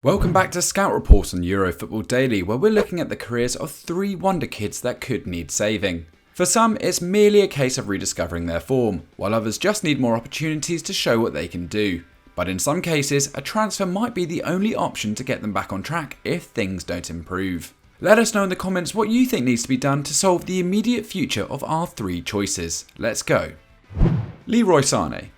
Welcome back to Scout Report on Eurofootball Daily, where we're looking at the careers of three Wonderkids that could need saving. For some, it's merely a case of rediscovering their form, while others just need more opportunities to show what they can do. But in some cases, a transfer might be the only option to get them back on track if things don't improve. Let us know in the comments what you think needs to be done to solve the immediate future of our three choices. Let's go. Leroy Sane.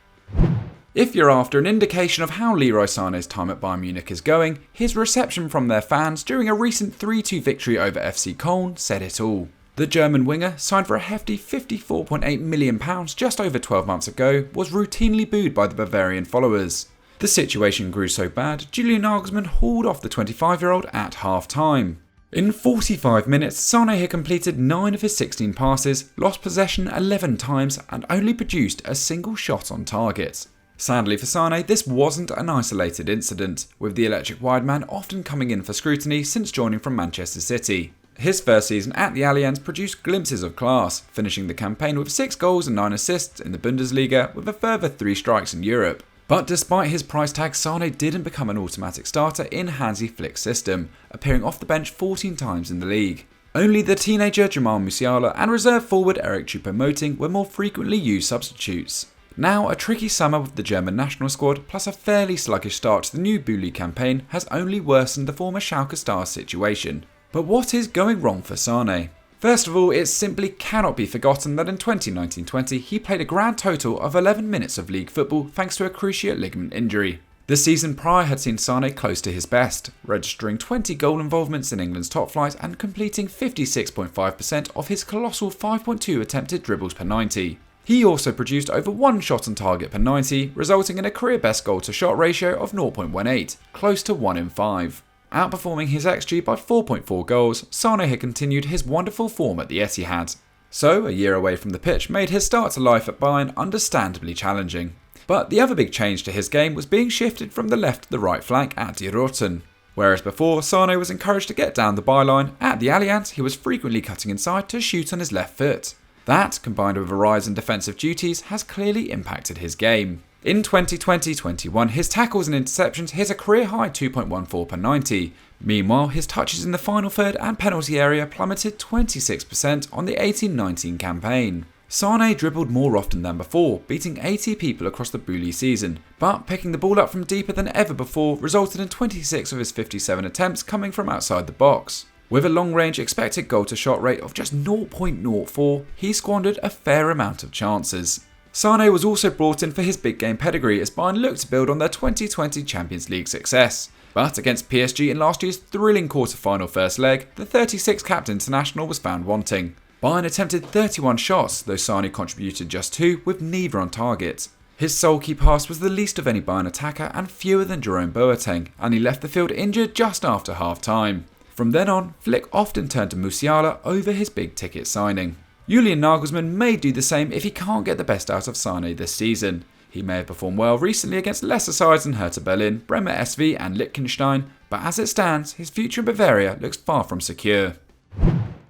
If you're after an indication of how Leroy Sane's time at Bayern Munich is going, his reception from their fans during a recent 3-2 victory over FC Köln said it all. The German winger, signed for a hefty £54.8 million just over 12 months ago, was routinely booed by the Bavarian followers. The situation grew so bad, Julian Nagelsmann hauled off the 25-year-old at half-time. In 45 minutes, Sane had completed 9 of his 16 passes, lost possession 11 times, and only produced a single shot on target. Sadly for Sane, this wasn't an isolated incident, with the electric wide man often coming in for scrutiny since joining from Manchester City. His first season at the Allianz produced glimpses of class, finishing the campaign with 6 goals and 9 assists in the Bundesliga with a further 3 strikes in Europe. But despite his price tag, Sane didn't become an automatic starter in Hansi Flick's system, appearing off the bench 14 times in the league. Only the teenager Jamal Musiala and reserve forward Eric Choupo-Moting were more frequently used substitutes. Now, a tricky summer with the German national squad, plus a fairly sluggish start to the new Bully campaign, has only worsened the former Schalke star's situation. But what is going wrong for Sane? First of all, it simply cannot be forgotten that in 2019-20 he played a grand total of 11 minutes of league football thanks to a cruciate ligament injury. The season prior had seen Sane close to his best, registering 20 goal involvements in England's top flight and completing 56.5% of his colossal 5.2 attempted dribbles per 90. He also produced over 1 shot on target per 90, resulting in a career best goal to shot ratio of 0.18, close to 1 in 5. Outperforming his XG by 4.4 goals, Sane had continued his wonderful form at the Etihad. So, a year away from the pitch made his start to life at Bayern understandably challenging. But the other big change to his game was being shifted from the left to the right flank at Die Roten. Whereas before, Sane was encouraged to get down the byline, at the Allianz he was frequently cutting inside to shoot on his left foot. That, combined with a rise in defensive duties, has clearly impacted his game. In 2020-21, his tackles and interceptions hit a career-high 2.14 per 90. Meanwhile, his touches in the final third and penalty area plummeted 26% on the 18-19 campaign. Sane dribbled more often than before, beating 80 people across the Bully season, but picking the ball up from deeper than ever before resulted in 26 of his 57 attempts coming from outside the box. With a long-range expected goal-to-shot rate of just 0.04, he squandered a fair amount of chances. Sane was also brought in for his big game pedigree as Bayern looked to build on their 2020 Champions League success. But against PSG in last year's thrilling quarter-final first leg, the 36-capped international was found wanting. Bayern attempted 31 shots, though Sane contributed just 2, with neither on target. His sole key pass was the least of any Bayern attacker and fewer than Jerome Boateng, and he left the field injured just after half-time. From then on, Flick often turned to Musiala over his big-ticket signing. Julian Nagelsmann may do the same if he can't get the best out of Sane this season. He may have performed well recently against lesser sides than Hertha Berlin, Bremer SV and Liechtenstein, but as it stands, his future in Bavaria looks far from secure.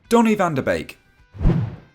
Donny van der Beek.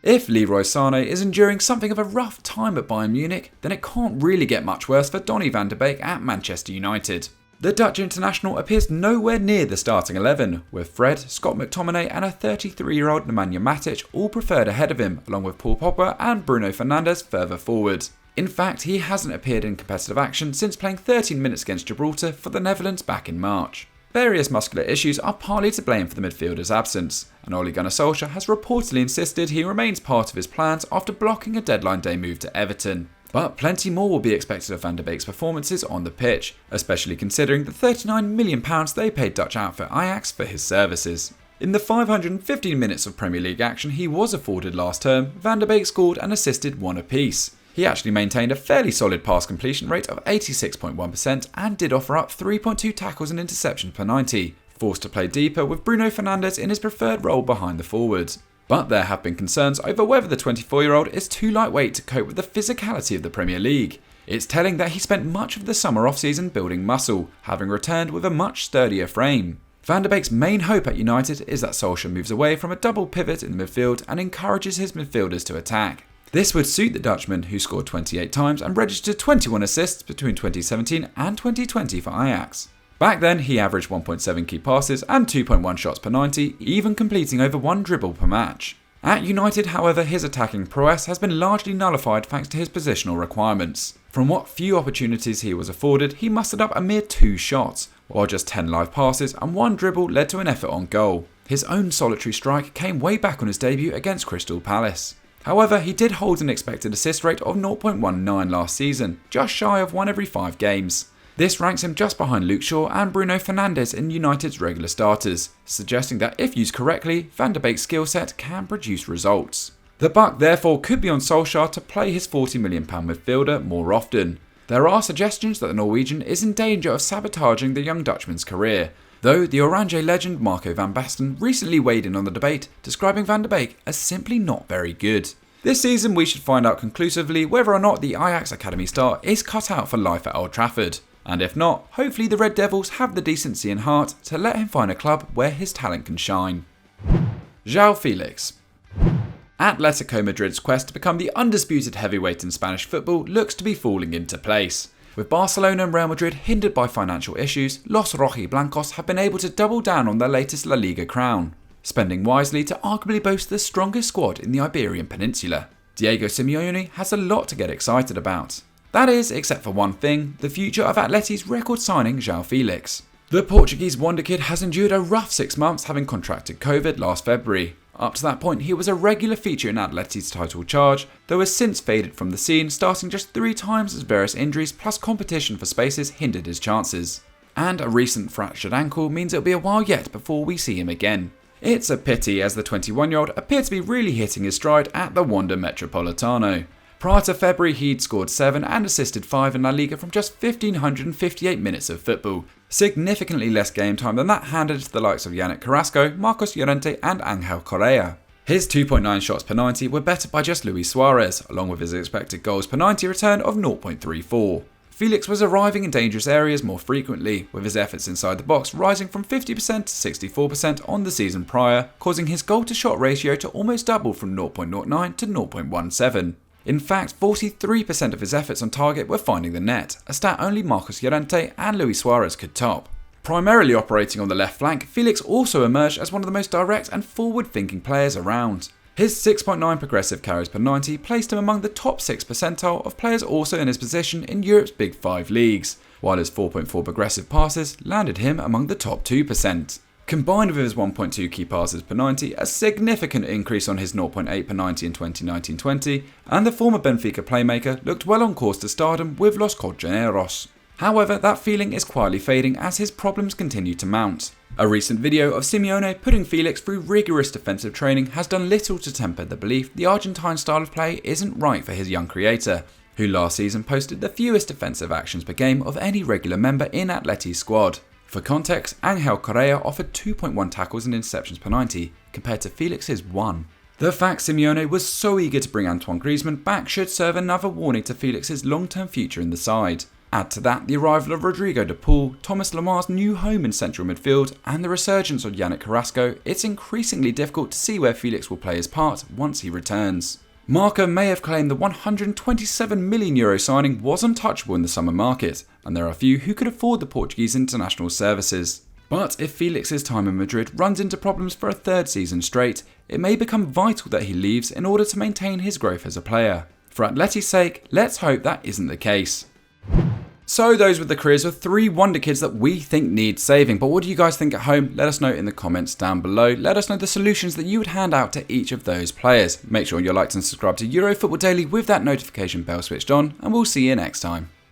If Leroy Sane is enduring something of a rough time at Bayern Munich, then it can't really get much worse for Donny van der Beek at Manchester United. The Dutch international appears nowhere near the starting 11, with Fred, Scott McTominay and a 33-year-old Nemanja Matic all preferred ahead of him, along with Paul Pogba and Bruno Fernandes further forward. In fact, he hasn't appeared in competitive action since playing 13 minutes against Gibraltar for the Netherlands back in March. Various muscular issues are partly to blame for the midfielder's absence, and Ole Gunnar Solskjaer has reportedly insisted he remains part of his plans after blocking a deadline day move to Everton. But plenty more will be expected of Van der Beek's performances on the pitch, especially considering the £39 million they paid Dutch outfit Ajax for his services. In the 515 minutes of Premier League action he was afforded last term, Van der Beek scored and assisted 1 apiece. He actually maintained a fairly solid pass completion rate of 86.1% and did offer up 3.2 tackles and interceptions per 90, forced to play deeper with Bruno Fernandes in his preferred role behind the forwards. But there have been concerns over whether the 24-year-old is too lightweight to cope with the physicality of the Premier League. It's telling that he spent much of the summer off-season building muscle, having returned with a much sturdier frame. Van der Beek's main hope at United is that Solskjaer moves away from a double pivot in the midfield and encourages his midfielders to attack. This would suit the Dutchman, who scored 28 times and registered 21 assists between 2017 and 2020 for Ajax. Back then, he averaged 1.7 key passes and 2.1 shots per 90, even completing over 1 dribble per match. At United, however, his attacking prowess has been largely nullified thanks to his positional requirements. From what few opportunities he was afforded, he mustered up a mere 2 shots, while just 10 live passes and 1 dribble led to an effort on goal. His own solitary strike came way back on his debut against Crystal Palace. However, he did hold an expected assist rate of 0.19 last season, just shy of 1 every 5 games. This ranks him just behind Luke Shaw and Bruno Fernandes in United's regular starters, suggesting that if used correctly, Van de Beek's skill set can produce results. The buck therefore could be on Solskjaer to play his £40 million midfielder more often. There are suggestions that the Norwegian is in danger of sabotaging the young Dutchman's career, though the Oranje legend Marco van Basten recently weighed in on the debate, describing Van de Beek as simply not very good. This season we should find out conclusively whether or not the Ajax Academy star is cut out for life at Old Trafford. And if not, hopefully the Red Devils have the decency and heart to let him find a club where his talent can shine. Joao Felix. Atletico Madrid's quest to become the undisputed heavyweight in Spanish football looks to be falling into place. With Barcelona and Real Madrid hindered by financial issues, Los Rojiblancos have been able to double down on their latest La Liga crown, spending wisely to arguably boast the strongest squad in the Iberian Peninsula. Diego Simeone has a lot to get excited about. That is, except for one thing, the future of Atleti's record signing Joao Felix. The Portuguese Wonderkid has endured a rough 6 months having contracted COVID last February. Up to that point he was a regular feature in Atleti's title charge, though has since faded from the scene, starting just 3 times as various injuries plus competition for spaces hindered his chances. And a recent fractured ankle means it'll be a while yet before we see him again. It's a pity as the 21-year-old appeared to be really hitting his stride at the Wanda Metropolitano. Prior to February, he'd scored 7 and assisted 5 in La Liga from just 1,558 minutes of football, significantly less game time than that handed to the likes of Yannick Carrasco, Marcos Llorente and Angel Correa. His 2.9 shots per 90 were better by just Luis Suarez, along with his expected goals per 90 return of 0.34. Felix was arriving in dangerous areas more frequently, with his efforts inside the box rising from 50% to 64% on the season prior, causing his goal-to-shot ratio to almost double from 0.09 to 0.17. In fact, 43% of his efforts on target were finding the net, a stat only Marcos Llorente and Luis Suarez could top. Primarily operating on the left flank, Felix also emerged as one of the most direct and forward-thinking players around. His 6.9 progressive carries per 90 placed him among the top 6 percentile of players also in his position in Europe's Big 5 leagues, while his 4.4 progressive passes landed him among the top 2%. Combined with his 1.2 key passes per 90, a significant increase on his 0.8 per 90 in 2019-20, and the former Benfica playmaker looked well on course to stardom with Los Colchoneros. However, that feeling is quietly fading as his problems continue to mount. A recent video of Simeone putting Felix through rigorous defensive training has done little to temper the belief the Argentine style of play isn't right for his young creator, who last season posted the fewest defensive actions per game of any regular member in Atleti's squad. For context, Angel Correa offered 2.1 tackles and interceptions per 90, compared to Felix's 1. The fact Simeone was so eager to bring Antoine Griezmann back should serve another warning to Felix's long-term future in the side. Add to that the arrival of Rodrigo de Paul, Thomas Lemar's new home in central midfield, and the resurgence of Yannick Carrasco, it's increasingly difficult to see where Felix will play his part once he returns. Marca may have claimed the €127 million signing was untouchable in the summer market, and there are few who could afford the Portuguese international services. But if Felix's time in Madrid runs into problems for a 3rd season straight, it may become vital that he leaves in order to maintain his growth as a player. For Atleti's sake, let's hope that isn't the case. So those were the careers of 3 Wonderkids that we think need saving, but what do you guys think at home? Let us know in the comments down below. Let us know the solutions that you would hand out to each of those players. Make sure you're liked and subscribed to Euro Football Daily with that notification bell switched on, and we'll see you next time.